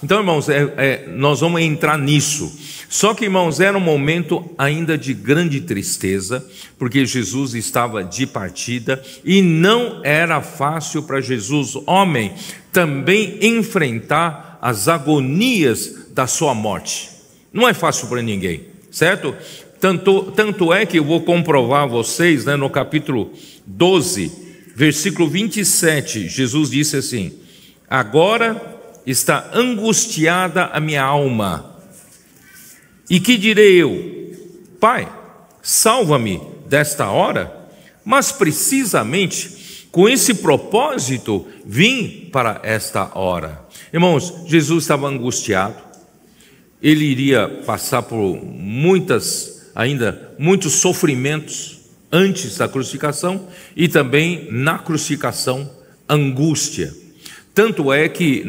Então, irmãos, nós vamos entrar nisso. Só que, irmãos, era um momento ainda de grande tristeza, porque Jesus estava de partida e não era fácil para Jesus, homem, também enfrentar as agonias da sua morte. Não é fácil para ninguém, certo? Tanto é que eu vou comprovar a vocês, né, no capítulo 12, versículo 27, Jesus disse assim: agora está angustiada a minha alma. E que direi eu? Pai, salva-me desta hora? Mas precisamente com esse propósito vim para esta hora. Irmãos, Jesus estava angustiado. Ele iria passar por muitos sofrimentos antes da crucificação e também na crucificação, angústia. Tanto é que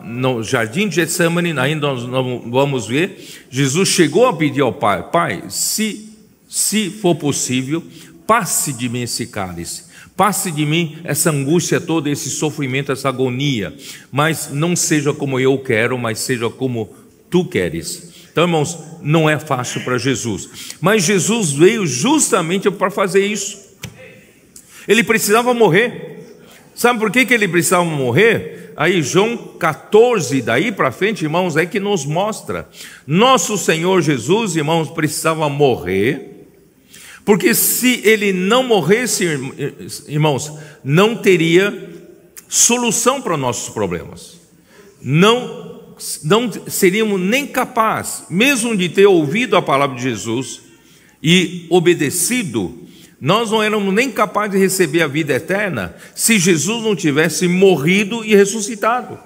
no jardim de Getsemane, ainda nós vamos ver, Jesus chegou a pedir ao Pai: Pai, se for possível, passe de mim esse cálice, passe de mim essa angústia toda, esse sofrimento, essa agonia, mas não seja como eu quero, mas seja como tu queres. Então, irmãos, não é fácil para Jesus, mas Jesus veio justamente para fazer isso. Ele precisava morrer. Sabe por que ele precisava morrer? Aí João 14, daí para frente, irmãos, é que nos mostra. Nosso Senhor Jesus, irmãos, precisava morrer, porque se ele não morresse, irmãos, não teria solução para nossos problemas. Não seríamos nem capazes, mesmo de ter ouvido a palavra de Jesus e obedecido, nós não éramos nem capazes de receber a vida eterna se Jesus não tivesse morrido e ressuscitado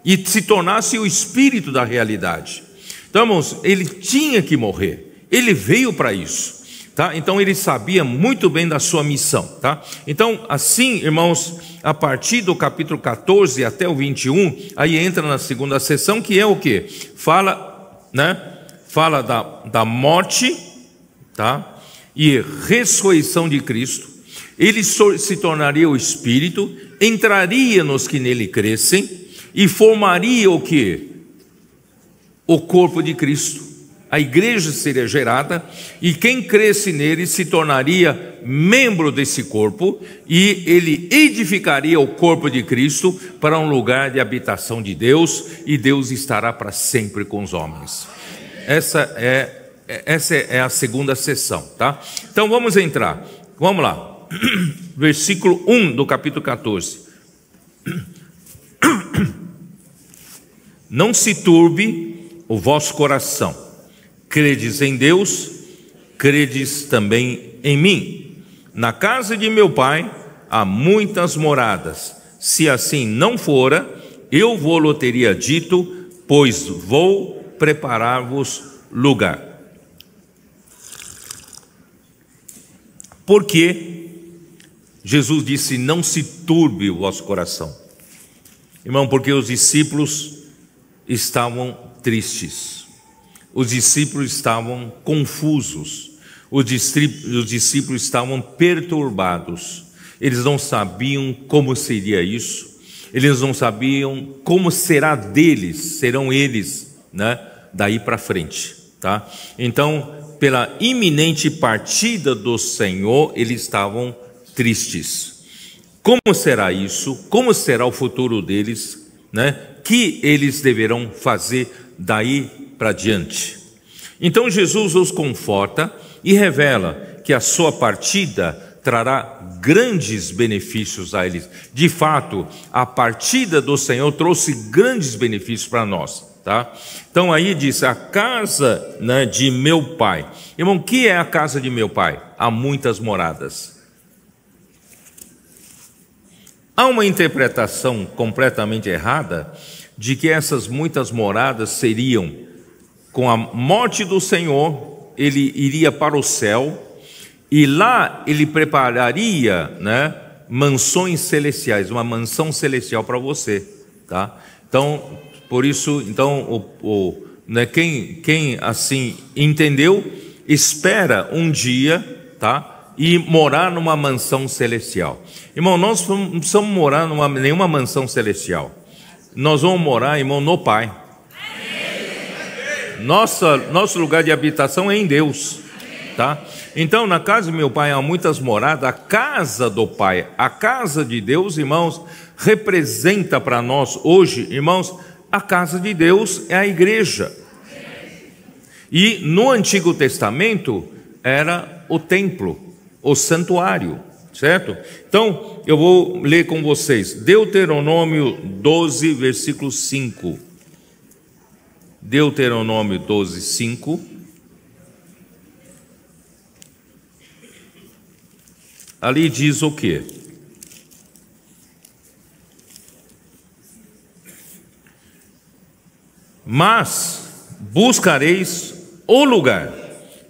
e se tornasse o Espírito da realidade. Então, irmãos, ele tinha que morrer, ele veio para isso, tá? Então ele sabia muito bem da sua missão, tá? Então, assim, irmãos, a partir do capítulo 14 até o 21, aí entra na segunda sessão, que é o que? Fala da morte, tá? E ressurreição de Cristo. Ele se tornaria o Espírito, entraria nos que nele crescem e formaria o que? O corpo de Cristo. A igreja seria gerada e quem cresce nele se tornaria membro desse corpo e ele edificaria o corpo de Cristo para um lugar de habitação de Deus e Deus estará para sempre com os homens. Essa é a segunda sessão, tá? Então vamos entrar, vamos lá, versículo 1 do capítulo 14. Não se turbe o vosso coração, credes em Deus, credes também em mim. Na casa de meu pai há muitas moradas, se assim não fora, eu vou-lo teria dito, pois vou preparar-vos lugar. Porque Jesus disse: não se turbe o vosso coração. Irmão, porque os discípulos estavam tristes, os discípulos estavam confusos, os discípulos estavam perturbados, eles não sabiam como seria isso, eles não sabiam como serão eles, né, daí para frente, tá? Então, pela iminente partida do Senhor, eles estavam tristes. Como será isso? Como será o futuro deles, né? Que eles deverão fazer daí para diante? Então Jesus os conforta e revela que a sua partida trará grandes benefícios a eles. De fato, a partida do Senhor trouxe grandes benefícios para nós. Tá? Então aí diz: a casa, né, de meu pai. Irmão, o que é a casa de meu pai? Há muitas moradas. Há uma interpretação completamente errada de que essas muitas moradas seriam, com a morte do Senhor, ele iria para o céu e lá ele prepararia, né, mansões celestiais, uma mansão celestial para você, tá? Então, por isso, então, né, quem assim entendeu, espera um dia, tá, e morar numa mansão celestial. Irmão, nós não precisamos morar nenhuma mansão celestial. nós vamos morar, irmão, no Pai. Nosso lugar de habitação é em Deus, tá? Então, na casa do meu Pai há muitas moradas. A casa do Pai, a casa de Deus, irmãos, representa para nós hoje, irmãos, a casa de Deus é a igreja. E no Antigo Testamento era o templo, o santuário, certo? Então, eu vou ler com vocês Deuteronômio 12, versículo 5. Deuteronômio 12, 5. Ali diz o quê? Mas buscareis o lugar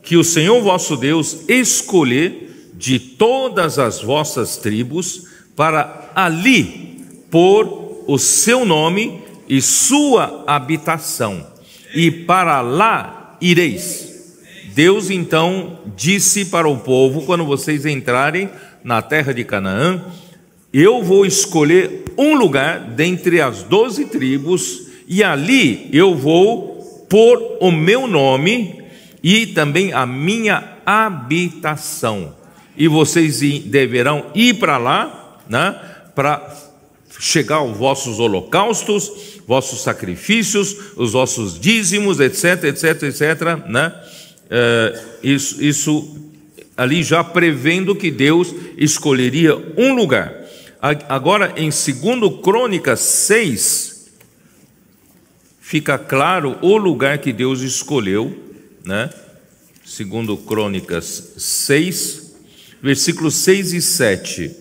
que o Senhor vosso Deus escolher de todas as vossas tribos, para ali pôr o seu nome e sua habitação, e para lá ireis. Deus então disse para o povo, quando vocês entrarem na terra de Canaã, eu vou escolher um lugar dentre as 12 tribos, e ali eu vou pôr o meu nome e também a minha habitação. E vocês deverão ir para lá, né, para chegar os vossos holocaustos, vossos sacrifícios, os vossos dízimos, etc, etc, etc, né? Isso ali já prevendo que Deus escolheria um lugar. Agora, em 2 Crônicas 6, fica claro o lugar que Deus escolheu, né? 2 Crônicas 6, versículos 6 e 7.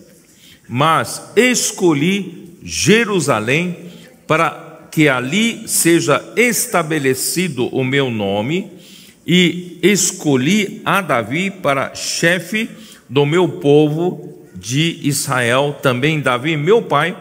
Mas escolhi Jerusalém para que ali seja estabelecido o meu nome, e escolhi a Davi para chefe do meu povo de Israel. Também Davi, meu pai,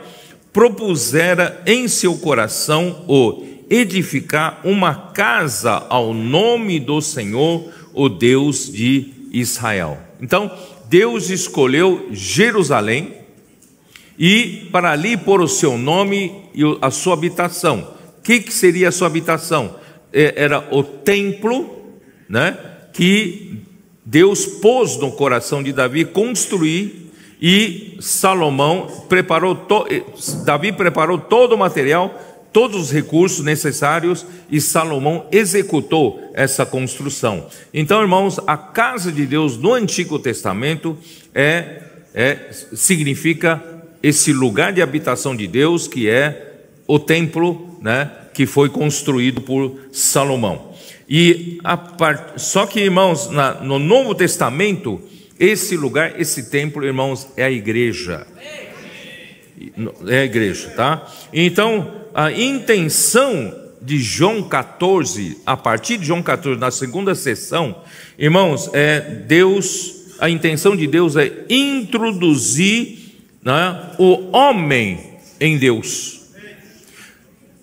propusera em seu coração o edificar uma casa ao nome do Senhor, o Deus de Israel. Então, Deus escolheu Jerusalém e para ali pôr o seu nome e a sua habitação. O que seria a sua habitação? Era o templo, né, que Deus pôs no coração de Davi construir, e Davi preparou todo o material, todos os recursos necessários, e Salomão executou essa construção. Então, irmãos, a casa de Deus no Antigo Testamento significa esse lugar de habitação de Deus, que é o templo, né, que foi construído por Salomão. Só que, irmãos, no Novo Testamento, esse lugar, esse templo, irmãos, é a igreja. É a igreja, tá? Então, a intenção de João 14, a partir de João 14, na segunda sessão, irmãos, a intenção de Deus é introduzir, né, o homem em Deus.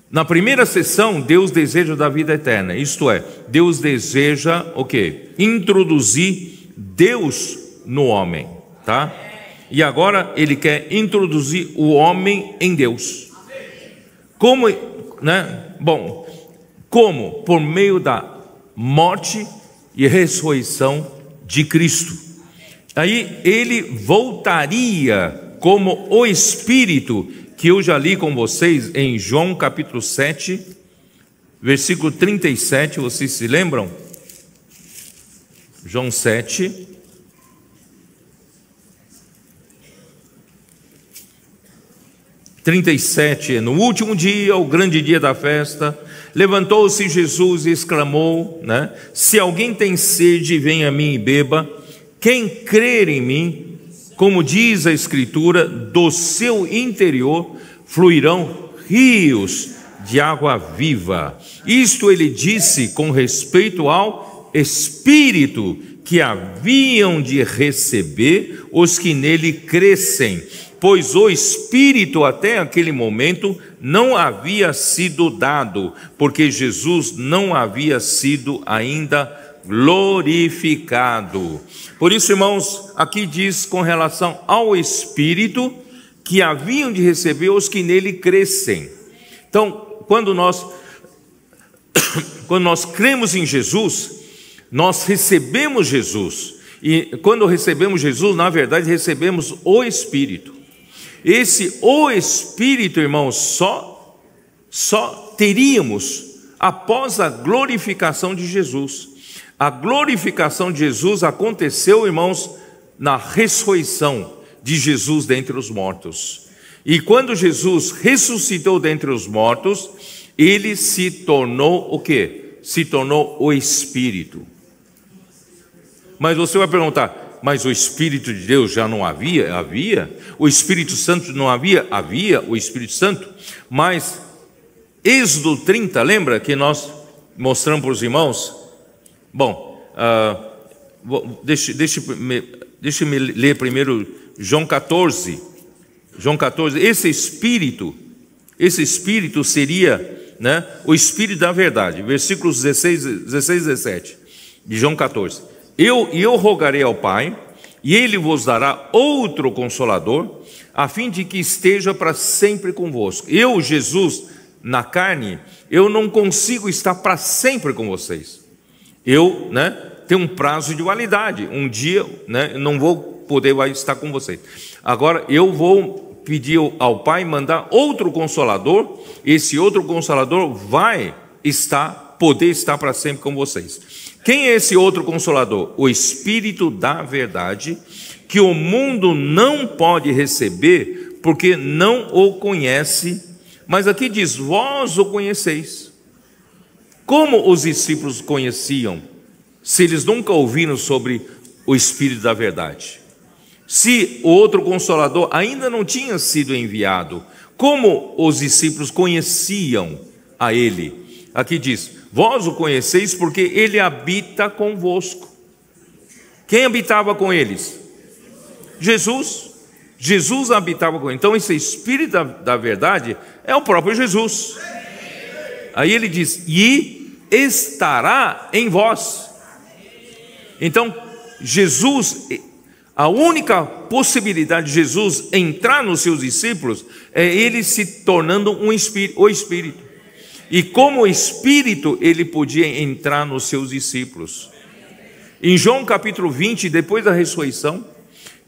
Na primeira sessão, Deus deseja da vida eterna, isto é, Deus deseja o quê? Introduzir Deus no homem, tá? E agora Ele quer introduzir o homem em Deus. Como, né? Bom, como? Por meio da morte e ressurreição de Cristo. Aí Ele voltaria como o Espírito, que eu já li com vocês em João capítulo 7, versículo 37, vocês se lembram? João 7, no último dia, o grande dia da festa, levantou-se Jesus e exclamou, né? Se alguém tem sede, venha a mim e beba. Quem crer em mim, como diz a Escritura, do seu interior fluirão rios de água viva. Isto ele disse com respeito ao Espírito que haviam de receber os que nele crescem, pois o Espírito até aquele momento não havia sido dado, porque Jesus não havia sido ainda glorificado. Por isso, irmãos, aqui diz com relação ao Espírito que haviam de receber os que nele crescem. Então, quando nós cremos em Jesus, nós recebemos Jesus. E quando recebemos Jesus, na verdade, recebemos o Espírito. O Espírito, irmãos, só teríamos após a glorificação de Jesus. A glorificação de Jesus aconteceu, irmãos, na ressurreição de Jesus dentre os mortos. E quando Jesus ressuscitou dentre os mortos, ele se tornou o quê? Se tornou o Espírito. Mas você vai perguntar, mas o Espírito de Deus já não havia? Havia. O Espírito Santo não havia? Havia o Espírito Santo. Mas Êxodo 30, lembra que nós mostramos para os irmãos? Bom, deixe-me ler primeiro João 14. João 14, esse Espírito seria, né, o Espírito da verdade. Versículos 16 e 17 de João 14. Eu rogarei ao Pai, e Ele vos dará outro Consolador, a fim de que esteja para sempre convosco. Eu, Jesus, na carne, eu não consigo estar para sempre com vocês. Eu, né, tenho um prazo de validade. Um dia, né, eu não vou poder estar com vocês. Agora, eu vou pedir ao Pai mandar outro Consolador. Esse outro Consolador vai poder estar para sempre com vocês. Quem é esse outro Consolador? O Espírito da verdade, que o mundo não pode receber, porque não o conhece. Mas aqui diz, vós o conheceis. Como os discípulos conheciam, se eles nunca ouviram sobre o Espírito da verdade? Se o outro Consolador ainda não tinha sido enviado, como os discípulos conheciam a ele? Aqui diz, vós o conheceis porque ele habita convosco. Quem habitava com eles? Jesus. Jesus habitava com eles. Então esse Espírito da verdade é o próprio Jesus. Aí ele diz, e estará em vós. Então Jesus, a única possibilidade de Jesus entrar nos seus discípulos é ele se tornando o Espírito. E como Espírito ele podia entrar nos seus discípulos. Em João capítulo 20, depois da ressurreição,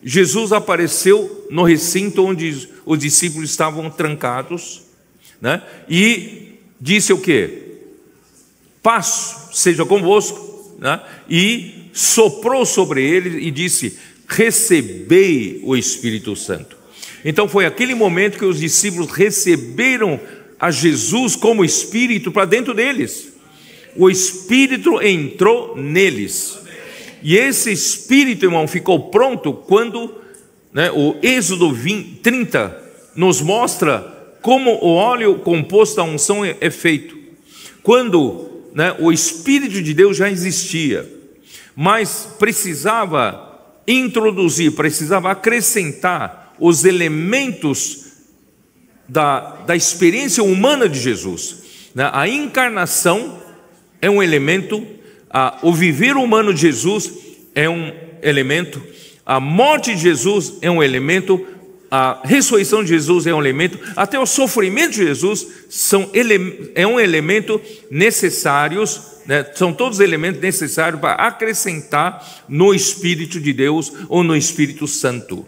Jesus apareceu no recinto onde os discípulos estavam trancados, né? E disse o quê? Paz seja convosco, né? E soprou sobre eles e disse, recebei o Espírito Santo. Então foi aquele momento que os discípulos receberam a Jesus como Espírito para dentro deles. O Espírito entrou neles. E esse Espírito, irmão, ficou pronto quando, né, o Êxodo 30 nos mostra como o óleo composto da unção é feito. Quando, né, o Espírito de Deus já existia, mas precisava introduzir, precisava acrescentar os elementos da experiência humana de Jesus. A encarnação é um elemento, o viver humano de Jesus é um elemento, a morte de Jesus é um elemento, a ressurreição de Jesus é um elemento, até o sofrimento de Jesus é um elemento necessários, né? São todos elementos necessários para acrescentar no Espírito de Deus ou no Espírito Santo.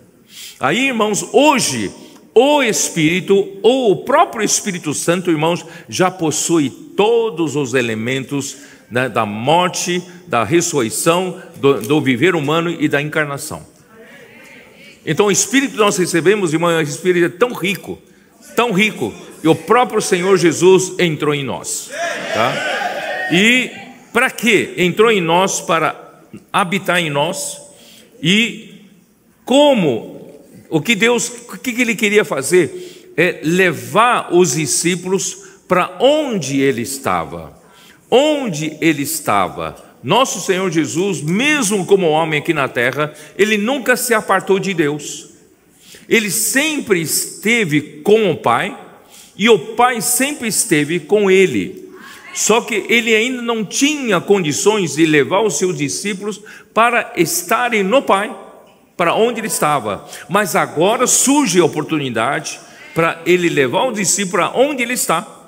Aí, irmãos, hoje o Espírito ou o próprio Espírito Santo, irmãos, já possui todos os elementos, né, da morte, da ressurreição, do viver humano e da encarnação. Então o Espírito que nós recebemos, irmãos, o Espírito é tão rico, e o próprio Senhor Jesus entrou em nós, tá? E para quê? Entrou em nós para habitar em nós. E como, o que Ele queria fazer é levar os discípulos para onde Ele estava. Onde Ele estava. Nosso Senhor Jesus, mesmo como homem aqui na terra, Ele nunca se apartou de Deus. Ele sempre esteve com o Pai, e o Pai sempre esteve com Ele. Só que Ele ainda não tinha condições de levar os seus discípulos para estarem no Pai, para onde Ele estava. Mas agora surge a oportunidade para Ele levar o discípulo para onde Ele está.